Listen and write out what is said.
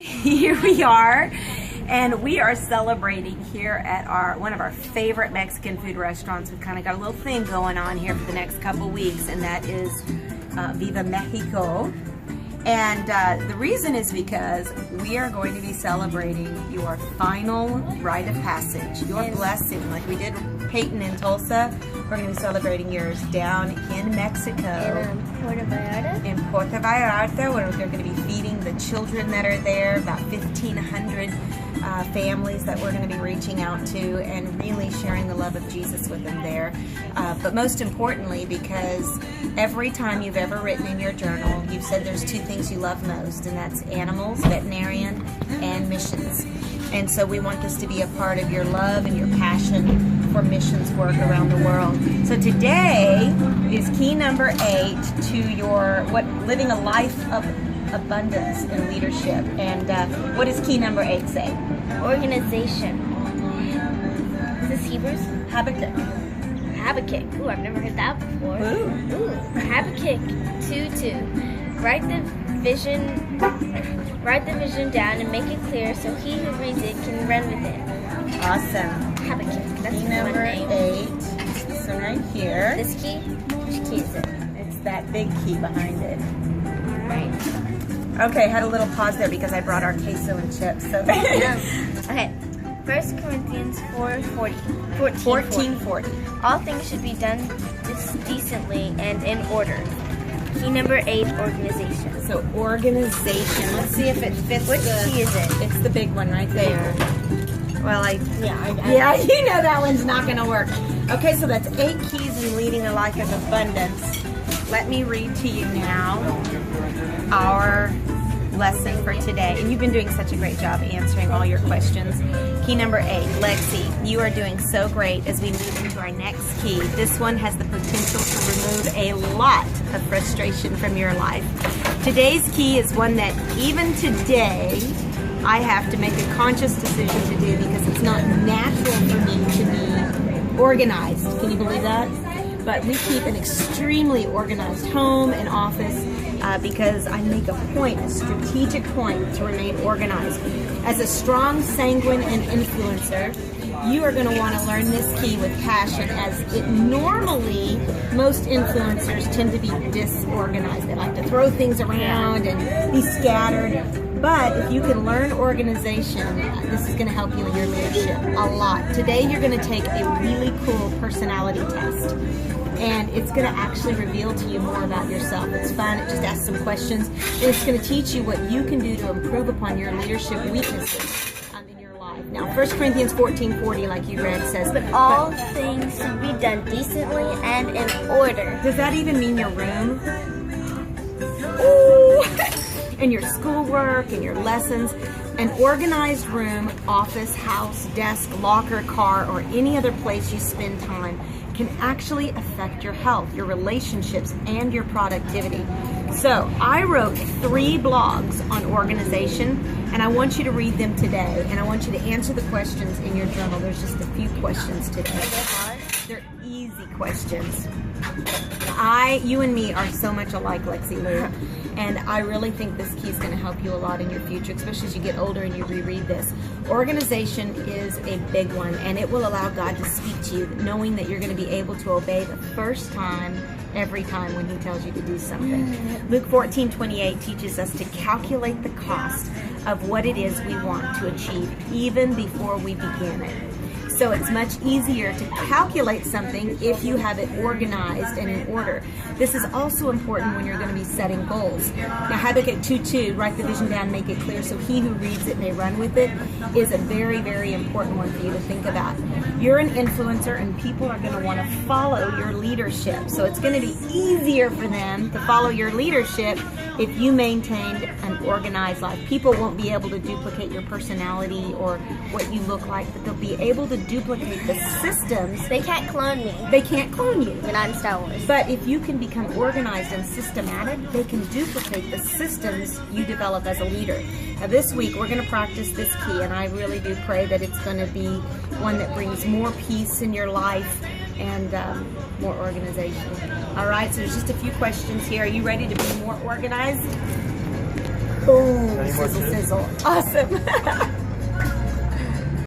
Here we are, and we are celebrating here at one of our favorite Mexican food restaurants. We've kind of got a little thing going on here for the next couple weeks, and that is Viva Mexico. And the reason is because we are going to be celebrating your final rite of passage, your blessing, like we did Peyton in Tulsa. We're going to be celebrating yours down in Mexico. In Puerto Vallarta? In Puerto Vallarta, where they're going to be feeding the children that are there, about 1,500 families that we're going to be reaching out to and really sharing the love of Jesus with them there. But most importantly, because every time you've ever written in your journal, you've said there's two things you love most, and that's animals, veterinarian, and missions. And so we want this to be a part of your love and your passion for missions work around the world. So today is key number 8 to your living a life of abundance and leadership. And what does key number 8 say? Organization. Is this Hebrews? Habakkuk. Habakkuk. Ooh, I've never heard that before. Ooh. Habakkuk 2:2. Write the vision down and make it clear so he who reads it can run with it. Awesome. Habakkuk. That's Key my number name. 8. This one right here. This key? Which key is it? It's that big key behind it. Right. Okay, had a little pause there because I brought our queso and chips. So Okay. 1 Corinthians 14:40. All things should be done decently and in order. Key number 8, organization. So organization. Let's see if it fits. Which key is it? It's the big one right there. Well, Yeah, you know that one's not going to work. Okay, so that's 8 keys in leading a life of abundance. Let me read to you now our lesson for today. And you've been doing such a great job answering all your questions. Key number 8, Lexi, you are doing so great as we move into our next key. This one has the potential to remove a lot of frustration from your life. Today's key is one that even today I have to make a conscious decision to do because it's not natural for me to be organized. Can you believe that? But we keep an extremely organized home and office because I make a strategic point to remain organized. As a strong, sanguine, and influencer, you are going to want to learn this key with passion, as it normally, most influencers tend to be disorganized. They like to throw things around and be scattered. But if you can learn organization, this is going to help you in your leadership a lot. Today you're going to take a really cool personality test, and it's going to actually reveal to you more about yourself. It's fun. It just asks some questions, and it's going to teach you what you can do to improve upon your leadership weaknesses in your life. Now, 1 Corinthians 14:40, like you read, says, But all things should be done decently and in order. Does that even mean your room? Ooh! And your schoolwork and your lessons. An organized room, office, house, desk, locker, car, or any other place you spend time can actually affect your health, your relationships, and your productivity. So I wrote 3 blogs on organization, and I want you to read them today, and I want you to answer the questions in your journal. There's just a few questions today. They're easy questions. You and me are so much alike, Lexi Lou, and I really think this key is going to help you a lot in your future, especially as you get older and you reread this. Organization is a big one, and it will allow God to speak to you, knowing that you're going to be able to obey the first time, every time when He tells you to do something. Luke 14:28 teaches us to calculate the cost of what it is we want to achieve even before we begin it. So it's much easier to calculate something if you have it organized and in order. This is also important when you're going to be setting goals. Now, Habakkuk 2:2, write the vision down, make it clear so he who reads it may run with it, is a very, very important one for you to think about. You're an influencer, and people are going to want to follow your leadership. So it's going to be easier for them to follow your leadership if you maintained an organized life. People won't be able to duplicate your personality or what you look like, but they'll be able to duplicate the systems. They can't clone me. They can't clone you. We're not in Star Wars. But if you can become organized and systematic, they can duplicate the systems you develop as a leader. Now this week we're going to practice this key, and I really do pray that it's going to be one that brings more peace in your life and more organization. All right, so there's just a few questions here. Are you ready to be more organized? Boom. Any more Sizzle, chips? sizzle. Awesome.